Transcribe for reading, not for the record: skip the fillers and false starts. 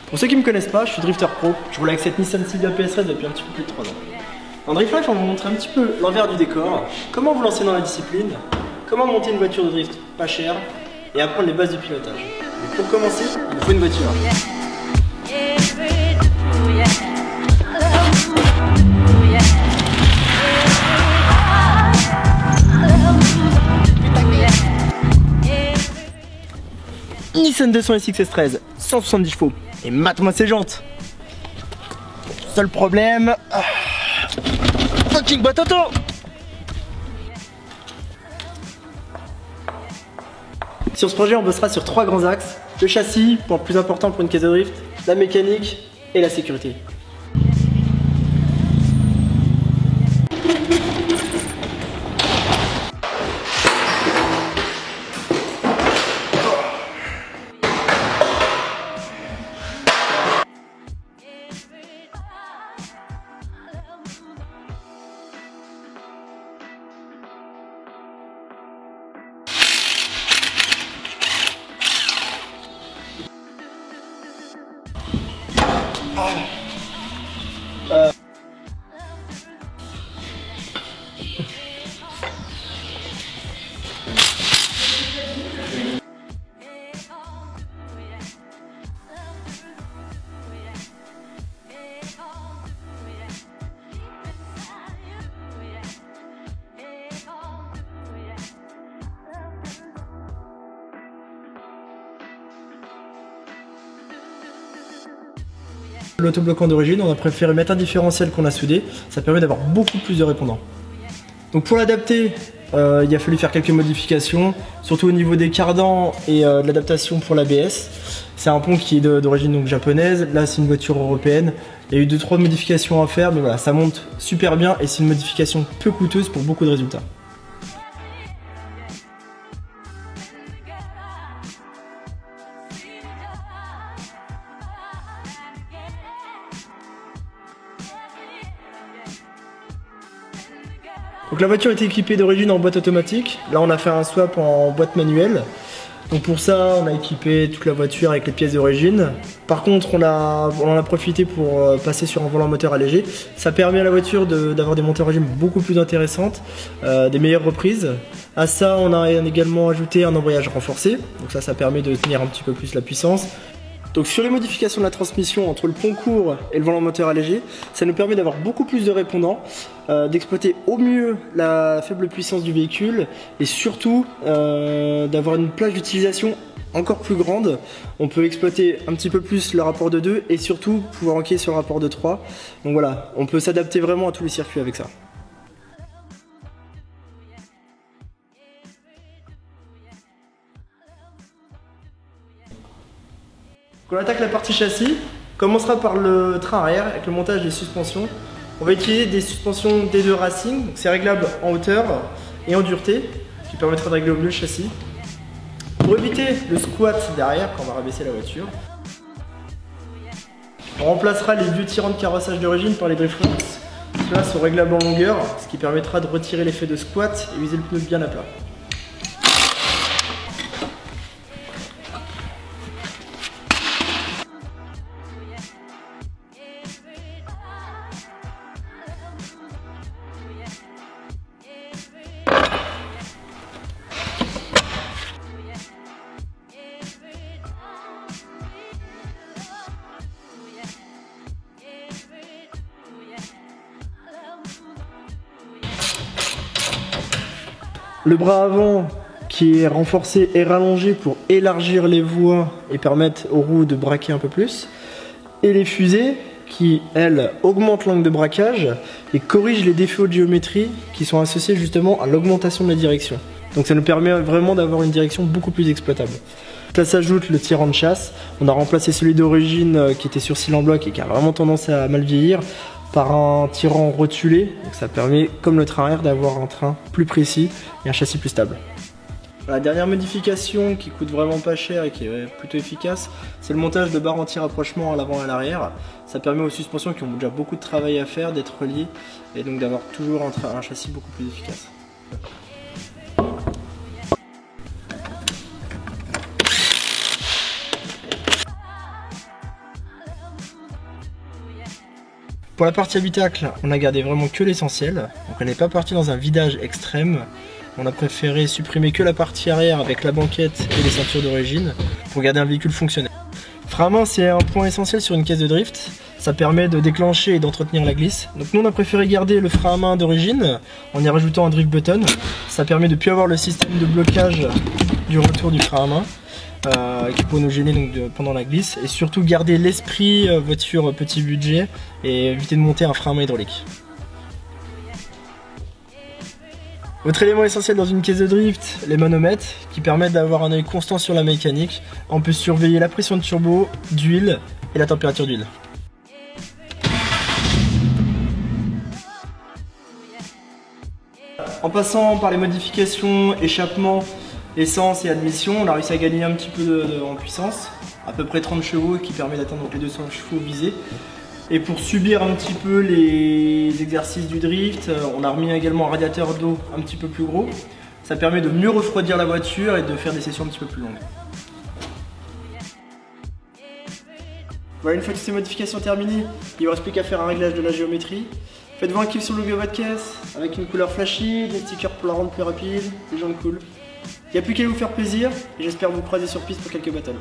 Pour ceux qui ne me connaissent pas, je suis drifter pro. Je roule avec cette Nissan Silvia PS Race depuis un petit peu plus de 3 ans. Dans Drift Life, on va vous montrer un petit peu l'envers du décor, comment vous lancer dans la discipline, comment monter une voiture de drift pas chère et apprendre les bases du pilotage. Mais pour commencer, il faut une voiture. Nissan 200 SX13, 170 chevaux. Et mate-moi ses jantes. Seul problème... fucking boîte auto. Sur ce projet, on bossera sur 3 grands axes. Le châssis, point le plus important pour une caisse de drift, la mécanique et la sécurité. L'autobloquant d'origine, on a préféré mettre un différentiel qu'on a soudé, ça permet d'avoir beaucoup plus de répondants. Donc pour l'adapter, il a fallu faire quelques modifications, surtout au niveau des cardans et de l'adaptation pour l'ABS. C'est un pont qui est d'origine japonaise, là c'est une voiture européenne. Il y a eu 2-3 modifications à faire, mais voilà, ça monte super bien et c'est une modification peu coûteuse pour beaucoup de résultats. Donc la voiture était équipée d'origine en boîte automatique. Là on a fait un swap en boîte manuelle. Donc pour ça on a équipé toute la voiture avec les pièces d'origine. Par contre on en a profité pour passer sur un volant moteur allégé. Ça permet à la voiture d'avoir des montées en régime beaucoup plus intéressantes, des meilleures reprises. À ça on a également ajouté un embrayage renforcé. Donc ça permet de tenir un petit peu plus la puissance. Donc sur les modifications de la transmission entre le pont court et le volant moteur allégé, ça nous permet d'avoir beaucoup plus de répondants, d'exploiter au mieux la faible puissance du véhicule et surtout d'avoir une plage d'utilisation encore plus grande. On peut exploiter un petit peu plus le rapport de 2 et surtout pouvoir enquiller sur le rapport de 3. Donc voilà, on peut s'adapter vraiment à tous les circuits avec ça. Quand on attaque la partie châssis, on commencera par le train arrière avec le montage des suspensions. On va utiliser des suspensions D2 Racing, c'est réglable en hauteur et en dureté, qui permettra de régler au mieux le châssis. Pour éviter le squat derrière quand on va rabaisser la voiture, on remplacera les vieux tirants de carrossage d'origine par les Driftworks. Ceux-là sont réglables en longueur, ce qui permettra de retirer l'effet de squat et viser le pneu bien à plat. Le bras avant qui est renforcé et rallongé pour élargir les voies et permettre aux roues de braquer un peu plus. Et les fusées qui, elles, augmentent l'angle de braquage et corrigent les défauts de géométrie qui sont associés justement à l'augmentation de la direction. Donc ça nous permet vraiment d'avoir une direction beaucoup plus exploitable. Là s'ajoute le tirant de chasse. On a remplacé celui d'origine qui était sur cyle en bloc et qui a vraiment tendance à mal vieillir par un tirant rotulé. Donc ça permet, comme le train arrière, d'avoir un train plus précis et un châssis plus stable. La dernière modification qui coûte vraiment pas cher et qui est plutôt efficace, c'est le montage de barres anti-rapprochement à l'avant et à l'arrière. Ça permet aux suspensions qui ont déjà beaucoup de travail à faire d'être reliées et donc d'avoir toujours un châssis beaucoup plus efficace. Pour la partie habitacle, on a gardé vraiment que l'essentiel. Donc on n'est pas parti dans un vidage extrême. On a préféré supprimer que la partie arrière avec la banquette et les ceintures d'origine pour garder un véhicule fonctionnel. Frein à main, c'est un point essentiel sur une caisse de drift. Ça permet de déclencher et d'entretenir la glisse. Donc nous on a préféré garder le frein à main d'origine en y rajoutant un drift button. Ça permet de ne plus avoir le système de blocage du retour du frein à main qui peut nous gêner donc pendant la glisse. Et surtout garder l'esprit voiture petit budget et éviter de monter un frein à main hydraulique. Autre élément essentiel dans une caisse de drift, les manomètres qui permettent d'avoir un œil constant sur la mécanique. On peut surveiller la pression de turbo, d'huile et la température d'huile. En passant par les modifications, échappement, essence et admission, on a réussi à gagner un petit peu en puissance, à peu près 30 chevaux qui permet d'atteindre les 200 chevaux visés. Et pour subir un petit peu les exercices du drift, on a remis également un radiateur d'eau un petit peu plus gros. Ça permet de mieux refroidir la voiture et de faire des sessions un petit peu plus longues. Voilà, une fois toutes ces modifications terminées, il ne vous reste plus qu'à faire un réglage de la géométrie. Faites-vous un kiff sur le logo de votre caisse, avec une couleur flashy, des stickers pour la rendre plus rapide, des jantes cool. Il n'y a plus qu'à vous faire plaisir, et j'espère vous croiser sur piste pour quelques battles.